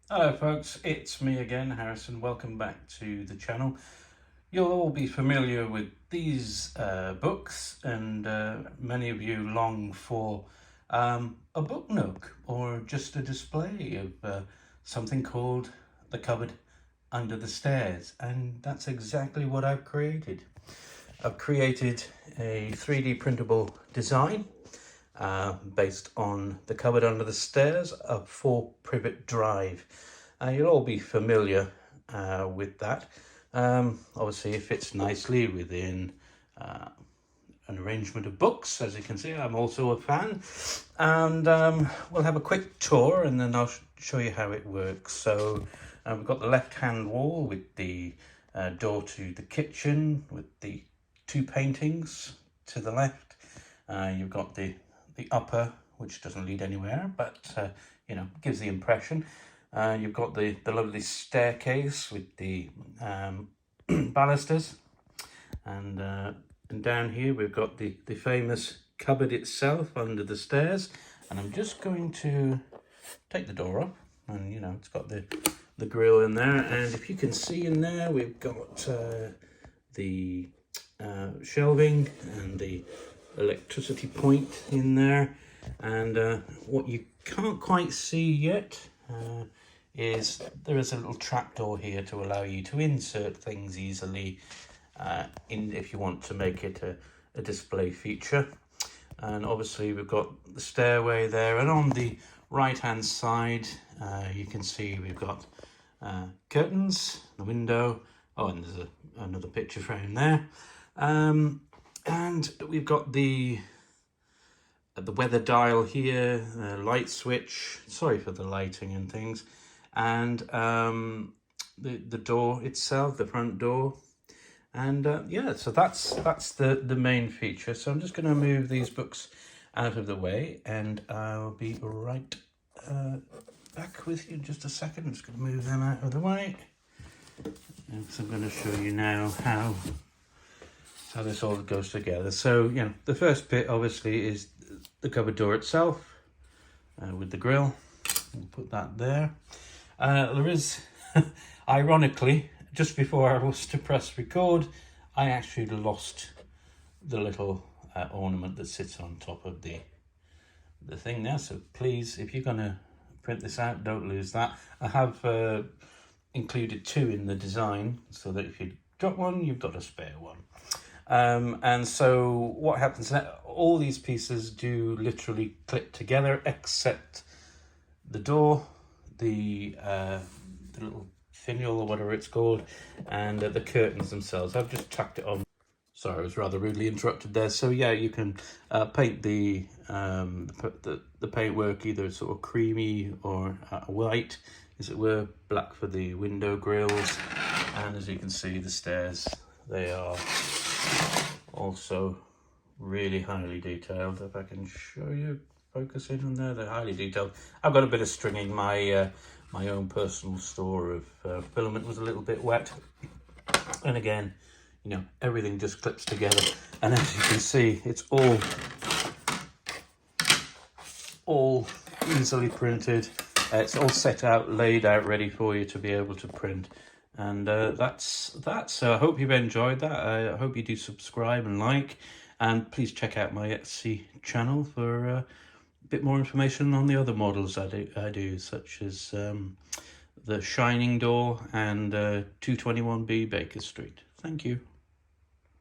Hello folks, it's me again, Harrison. Welcome back to the channel. You'll all be familiar with these books, and many of you long for a book nook or just a display of something called the cupboard under the stairs, and that's exactly what I've created. I've created a 3D printable design based on the cupboard under the stairs, a 4-privet drive. You'll all be familiar with that. Obviously it fits nicely within an arrangement of books. As you can see, I'm also a fan, and we'll have a quick tour and then I'll show you how it works. So we've got the left hand wall with the door to the kitchen with the 2 paintings to the left. You've got the upper, which doesn't lead anywhere, but you know, gives the impression. You've got the lovely staircase with the balusters, and down here we've got the famous cupboard itself under the stairs. And I'm just going to take the door up, and you know, it's got the grill in there, and if you can see in there, we've got the shelving and the electricity point in there. And what you can't quite see yet is there is a little trapdoor here to allow you to insert things easily in if you want to make it a display feature. And obviously we've got the stairway there, and on the right hand side you can see we've got curtains, the window, and there's another picture frame there. And we've got the weather dial here, light switch, sorry for the lighting and things, and the door itself, the front door. And yeah, so that's the main feature. So I'm just going to move these books out of the way, and I'll be right back with you in just a second. I'm just going to move them out of the way, and so I'm going to show you now how this all goes together. So, you know, the first bit obviously is the cupboard door itself with the grill. We'll put that there. There is, ironically, just before I was to press record, I actually lost the little ornament that sits on top of the thing there. So please, if you're going to print this out, don't lose that. I have included 2 in the design so that if you drop one, you've got a spare one. And so what happens now, all these pieces do literally clip together except the door, the little finial or whatever it's called, and the curtains themselves. I've just tacked it on. Sorry, I was rather rudely interrupted there. So yeah, you can paint the paintwork either sort of creamy or white, as it were, black for the window grills, and as you can see, the stairs, they are also really highly detailed. If I can show you, focus in on there, they're highly detailed. I've got a bit of stringing. My my own personal store of filament was a little bit wet, and again, you know, everything just clips together, and as you can see, it's all easily printed. It's all set out, laid out, ready for you to be able to print. And that's that. So I hope you've enjoyed that. I hope you do subscribe and like, and please check out my Etsy channel for a bit more information on the other models I do, such as the Shining Door and 221B Baker Street. Thank you.